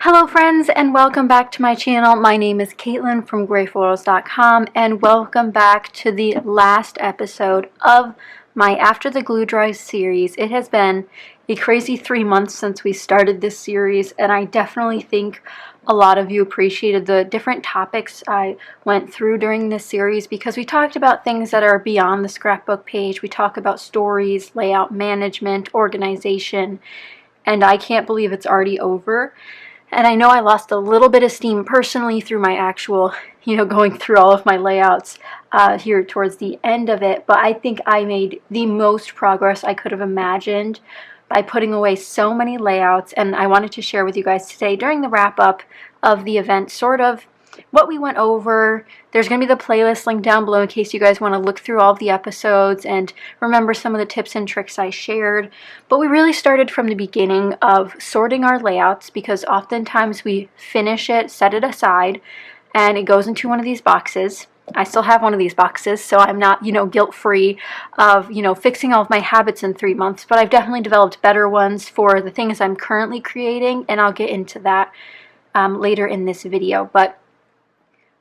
Hello friends, and welcome back to my channel. My name is Katelyn from Florals.com, and welcome back to the last episode of my After the Glue Dries series. It has been a crazy 3 months since we started this series, and I definitely think a lot of you appreciated the different topics I went through during this series because we talked about things that are beyond the scrapbook page. We talk about stories, layout management, organization, and I can't believe it's already over. And I know I lost a little bit of steam personally through my actual, going through all of my layouts here towards the end of it, but I think I made the most progress I could have imagined by putting away so many layouts, and I wanted to share with you guys today during the wrap-up of the event sort of what we went over. There's going to be the playlist link down below in case you guys want to look through all of the episodes and remember some of the tips and tricks I shared. But we really started from the beginning of sorting our layouts because oftentimes we finish it, set it aside, and it goes into one of these boxes. I still have one of these boxes, so I'm not, guilt-free of, fixing all of my habits in 3 months, but I've definitely developed better ones for the things I'm currently creating, and I'll get into that later in this video. But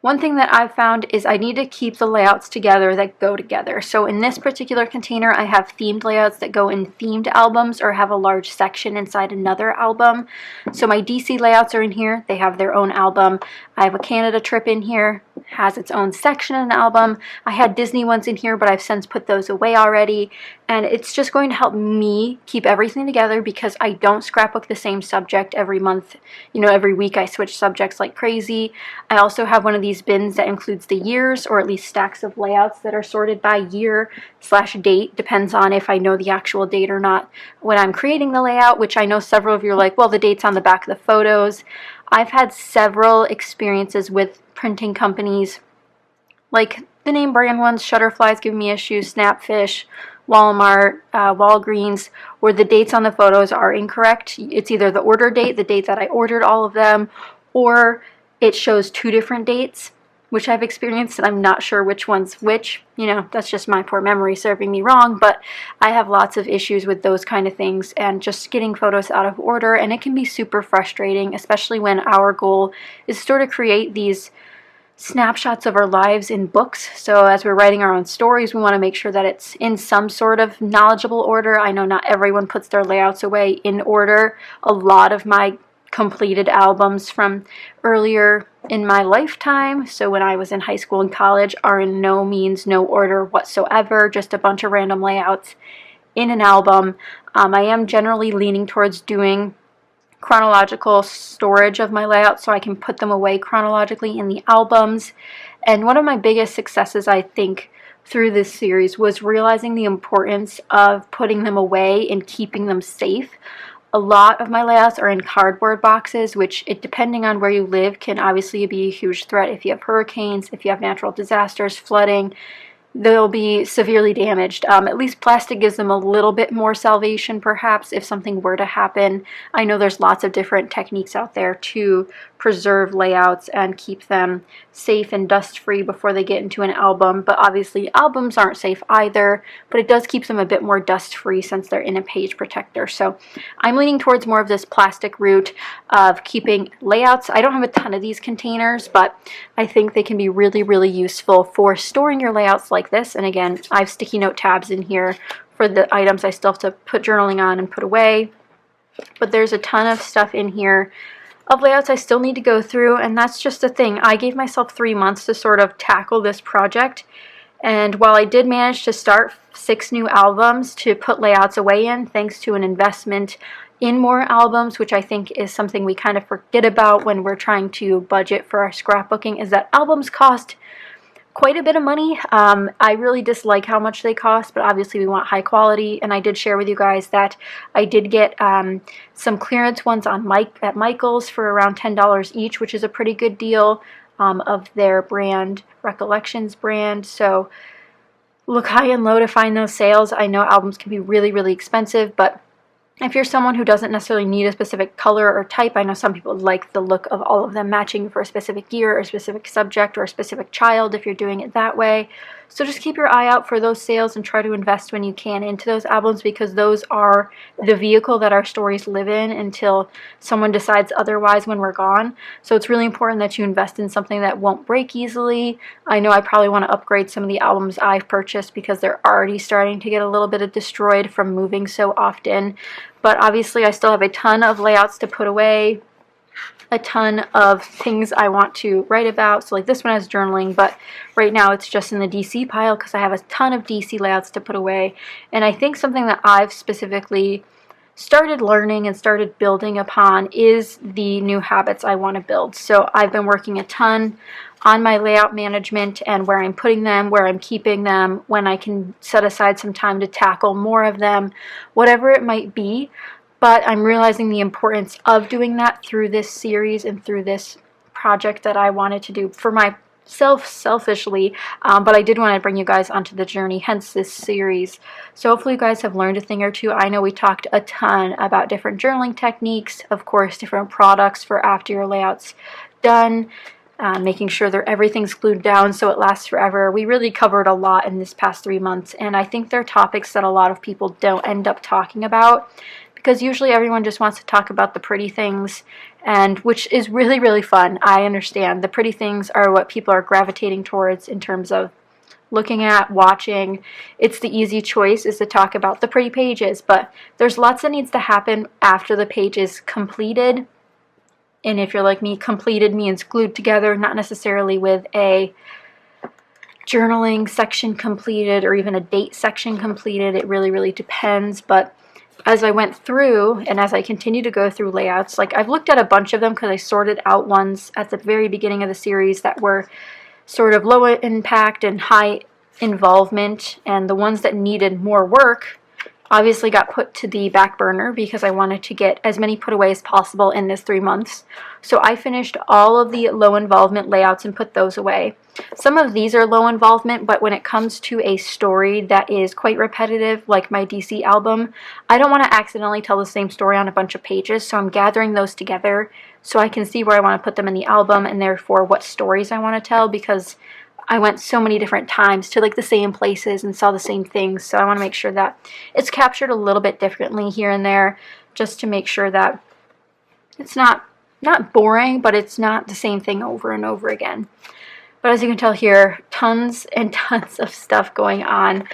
one thing that I've found is I need to keep the layouts together that go together. So in this particular container, I have themed layouts that go in themed albums or have a large section inside another album. So my DC layouts are in here. They have their own album. I have a Canada trip in here, has its own section in an album. I had Disney ones in here, but I've since put those away already. And it's just going to help me keep everything together because I don't scrapbook the same subject every month. Every week I switch subjects like crazy. I also have one of these bins that includes the years, or at least stacks of layouts that are sorted by year/date. Depends on if I know the actual date or not when I'm creating the layout, which I know several of you are like, well, the date's on the back of the photos. I've had several experiences with printing companies, like the name brand ones. Shutterfly's giving me issues, Snapfish, Walmart, Walgreens, where the dates on the photos are incorrect. It's either the order date, the date that I ordered all of them, or it shows two different dates, which I've experienced, and I'm not sure which one's which. That's just my poor memory serving me wrong, but I have lots of issues with those kind of things and just getting photos out of order, and it can be super frustrating, especially when our goal is to sort of create these snapshots of our lives in books. So as we're writing our own stories, we want to make sure that it's in some sort of knowledgeable order. I know not everyone puts their layouts away in order. A lot of my completed albums from earlier in my lifetime, so when I was in high school and college, are in no means no order whatsoever, just a bunch of random layouts in an album. I am generally leaning towards doing chronological storage of my layouts so I can put them away chronologically in the albums. And one of my biggest successes, I think, through this series was realizing the importance of putting them away and keeping them safe. A lot of my layouts are in cardboard boxes, which, depending on where you live, can obviously be a huge threat. If you have hurricanes, if you have natural disasters, flooding, they'll be severely damaged. At least plastic gives them a little bit more salvation, perhaps, if something were to happen. I know there's lots of different techniques out there to preserve layouts and keep them safe and dust-free before they get into an album, but obviously albums aren't safe either, but it does keep them a bit more dust-free since they're in a page protector. So I'm leaning towards more of this plastic route of keeping layouts. I don't have a ton of these containers, but I think they can be really, really useful for storing your layouts like this. And again, I have sticky note tabs in here for the items I still have to put journaling on and put away, but there's a ton of stuff in here of layouts I still need to go through, and that's just the thing. I gave myself 3 months to sort of tackle this project, and while I did manage to start 6 new albums to put layouts away in, thanks to an investment in more albums, which I think is something we kind of forget about when we're trying to budget for our scrapbooking, is that albums cost quite a bit of money. I really dislike how much they cost, but obviously we want high quality, and I did share with you guys that I did get some clearance ones on at Michael's for around $10 each, which is a pretty good deal of their brand, Recollections brand. So look high and low to find those sales. I know albums can be really, really expensive, but if you're someone who doesn't necessarily need a specific color or type, I know some people like the look of all of them matching for a specific year or a specific subject or a specific child if you're doing it that way. So just keep your eye out for those sales and try to invest when you can into those albums, because those are the vehicle that our stories live in until someone decides otherwise when we're gone. So it's really important that you invest in something that won't break easily. I know I probably want to upgrade some of the albums I've purchased because they're already starting to get a little bit of destroyed from moving so often. But obviously I still have a ton of layouts to put away, a ton of things I want to write about. So like this one has journaling, but right now it's just in the DC pile because I have a ton of DC layouts to put away. And I think something that I've specifically started learning and started building upon is the new habits I want to build. So I've been working a ton on my layout management and where I'm putting them, where I'm keeping them, when I can set aside some time to tackle more of them, whatever it might be. But I'm realizing the importance of doing that through this series and through this project that I wanted to do for myself selfishly, but I did want to bring you guys onto the journey, hence this series. So hopefully you guys have learned a thing or two. I know we talked a ton about different journaling techniques, of course, different products for after your layout's done, making sure that everything's glued down so it lasts forever. We really covered a lot in this past 3 months, and I think they're topics that a lot of people don't end up talking about, because usually everyone just wants to talk about the pretty things, and which is really, really fun. I understand. The pretty things are what people are gravitating towards in terms of looking at, watching. It's the easy choice is to talk about the pretty pages, but there's lots that needs to happen after the page is completed. And if you're like me, completed means glued together, not necessarily with a journaling section completed or even a date section completed. It really, really depends. But as I went through and as I continue to go through layouts, like I've looked at a bunch of them because I sorted out ones at the very beginning of the series that were sort of low impact and high involvement, and the ones that needed more work obviously got put to the back burner because I wanted to get as many put away as possible in this 3 months. So I finished all of the low involvement layouts and put those away. Some of these are low involvement, but when it comes to a story that is quite repetitive, like my DC album, I don't want to accidentally tell the same story on a bunch of pages, so I'm gathering those together so I can see where I want to put them in the album and therefore what stories I want to tell, because I went so many different times to like the same places and saw the same things, so I want to make sure that it's captured a little bit differently here and there, just to make sure that it's not boring, but it's not the same thing over and over again. But as you can tell here, tons and tons of stuff going on,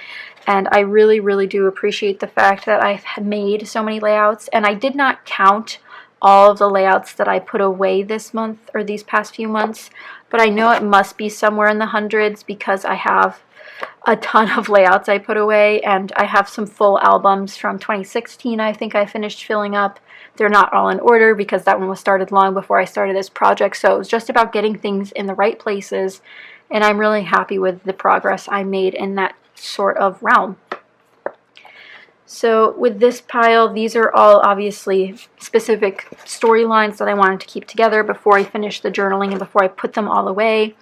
and I really, really do appreciate the fact that I've made so many layouts, and I did not count all of the layouts that I put away this month or these past few months, but I know it must be somewhere in the hundreds because I have a ton of layouts I put away, and I have some full albums from 2016 I think I finished filling up. They're not all in order because that one was started long before I started this project, so it was just about getting things in the right places, and I'm really happy with the progress I made in that sort of realm. So with this pile, these are all obviously specific storylines that I wanted to keep together before I finished the journaling and before I put them all away.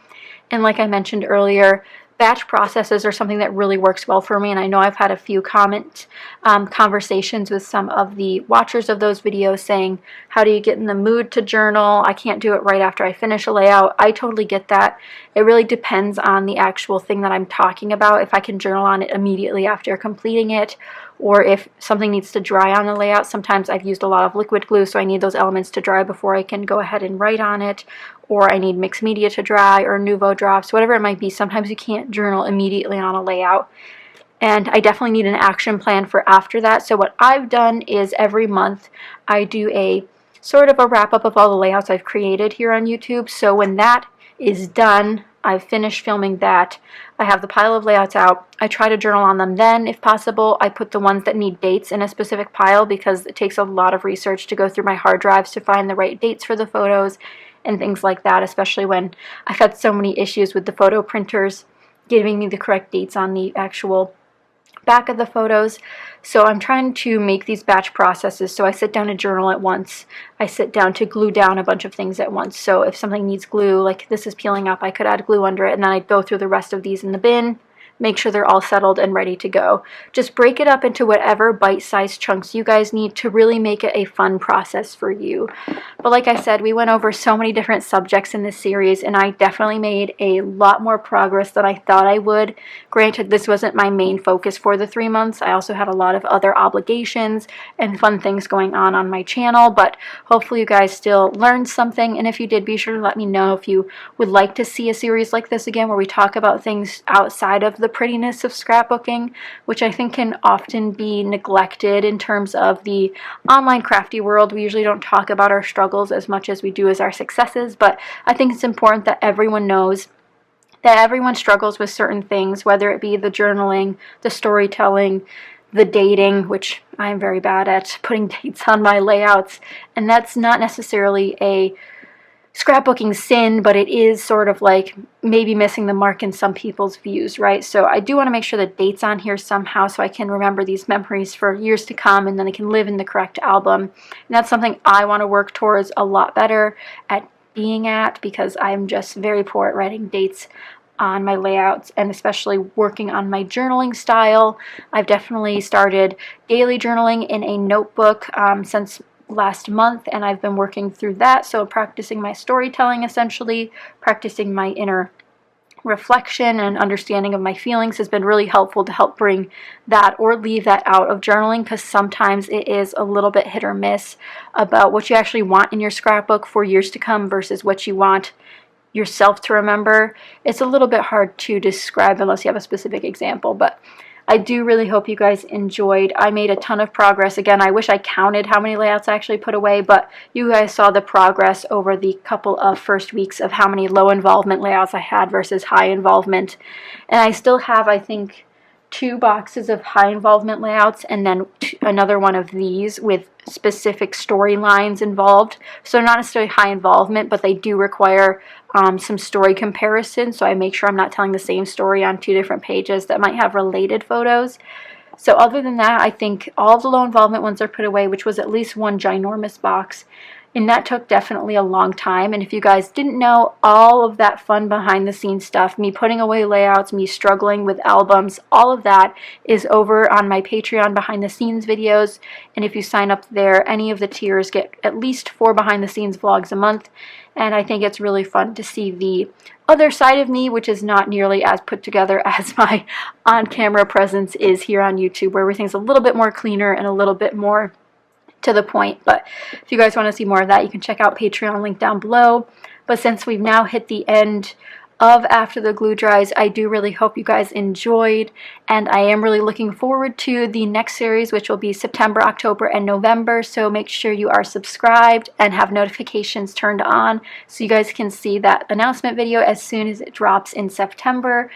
And like I mentioned earlier, batch processes are something that really works well for me, and I know I've had a few conversations with some of the watchers of those videos saying, how do you get in the mood to journal? I can't do it right after I finish a layout. I totally get that. It really depends on the actual thing that I'm talking about, if I can journal on it immediately after completing it, or if something needs to dry on the layout. Sometimes I've used a lot of liquid glue, so I need those elements to dry before I can go ahead and write on it, or I need mixed media to dry, or Nuvo drops, whatever it might be. Sometimes you can't journal immediately on a layout, and I definitely need an action plan for after that. So what I've done is every month I do a sort of a wrap-up of all the layouts I've created here on YouTube. So when that is done, I've finished filming that, I have the pile of layouts out, I try to journal on them then if possible. I put the ones that need dates in a specific pile because it takes a lot of research to go through my hard drives to find the right dates for the photos and things like that, especially when I've had so many issues with the photo printers giving me the correct dates on the actual back of the photos. So I'm trying to make these batch processes, so I sit down to journal at once. I sit down to glue down a bunch of things at once. So if something needs glue, like this is peeling up, I could add glue under it, and then I'd go through the rest of these in the bin, make sure they're all settled and ready to go. Just break it up into whatever bite-sized chunks you guys need to really make it a fun process for you. But like I said, we went over so many different subjects in this series, and I definitely made a lot more progress than I thought I would. Granted, this wasn't my main focus for the 3 months. I also had a lot of other obligations and fun things going on my channel, but hopefully you guys still learned something, and if you did, be sure to let me know if you would like to see a series like this again where we talk about things outside of the prettiness of scrapbooking, which I think can often be neglected in terms of the online crafty world. We usually don't talk about our struggles as much as we do as our successes, but I think it's important that everyone knows that everyone struggles with certain things, whether it be the journaling, the storytelling, the dating, which I'm very bad at, putting dates on my layouts, and that's not necessarily a scrapbooking sin, but it is sort of like maybe missing the mark in some people's views, right? So I do want to make sure the date's on here somehow so I can remember these memories for years to come, and then they can live in the correct album. And that's something I want to work towards a lot better at being at, because I'm just very poor at writing dates on my layouts, and especially working on my journaling style. I've definitely started daily journaling in a notebook since last month, and I've been working through that, so practicing my storytelling, essentially practicing my inner reflection and understanding of my feelings has been really helpful to help bring that or leave that out of journaling, because sometimes it is a little bit hit or miss about what you actually want in your scrapbook for years to come versus what you want yourself to remember. It's a little bit hard to describe unless you have a specific example, but I do really hope you guys enjoyed. I made a ton of progress. Again, I wish I counted how many layouts I actually put away, but you guys saw the progress over the couple of first weeks of how many low involvement layouts I had versus high involvement. And I still have, I think, 2 boxes of high involvement layouts, and then another one of these with specific storylines involved. So not necessarily high involvement, but they do require some story comparison, so I make sure I'm not telling the same story on 2 different pages that might have related photos. So other than that, I think all the low involvement ones are put away, which was at least one ginormous box. And that took definitely a long time. And if you guys didn't know, all of that fun behind the scenes stuff, me putting away layouts, me struggling with albums, all of that is over on my Patreon behind the scenes videos. And if you sign up there, any of the tiers get at least 4 behind the scenes vlogs a month. And I think it's really fun to see the other side of me, which is not nearly as put together as my on-camera presence is here on YouTube, where everything's a little bit more cleaner and a little bit more to the point. But if you guys want to see more of that, you can check out Patreon, link down below. But since we've now hit the end of After the Glue Dries, I do really hope you guys enjoyed, and I am really looking forward to the next series, which will be September, October, and November. So make sure you are subscribed and have notifications turned on so you guys can see that announcement video as soon as it drops in September.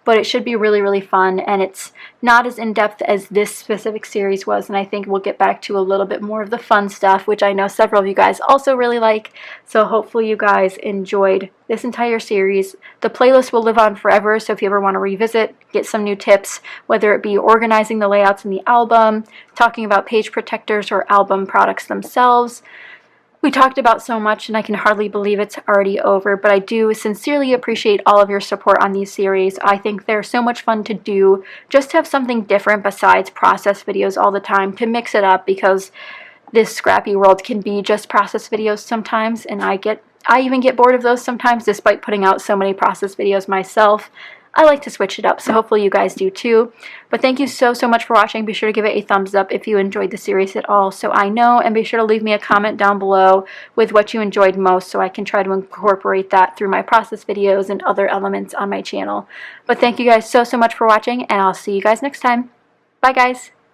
But it should be really, really fun, and it's not as in-depth as this specific series was, and I think we'll get back to a little bit more of the fun stuff, which I know several of you guys also really like. So hopefully you guys enjoyed this entire series. The playlist will live on forever, so if you ever want to revisit, get some new tips, whether it be organizing the layouts in the album, talking about page protectors, or album products themselves. We talked about so much, and I can hardly believe it's already over, but I do sincerely appreciate all of your support on these series. I think they're so much fun to do, just to have something different besides process videos all the time, to mix it up, because this scrappy world can be just process videos sometimes, and I even get bored of those sometimes, despite putting out so many process videos myself. I like to switch it up, so hopefully you guys do too. But thank you so much for watching. Be sure to give it a thumbs up if you enjoyed the series at all, so I know, and be sure to leave me a comment down below with what you enjoyed most, so I can try to incorporate that through my process videos and other elements on my channel. But thank you guys so much for watching, and I'll see you guys next time. Bye guys!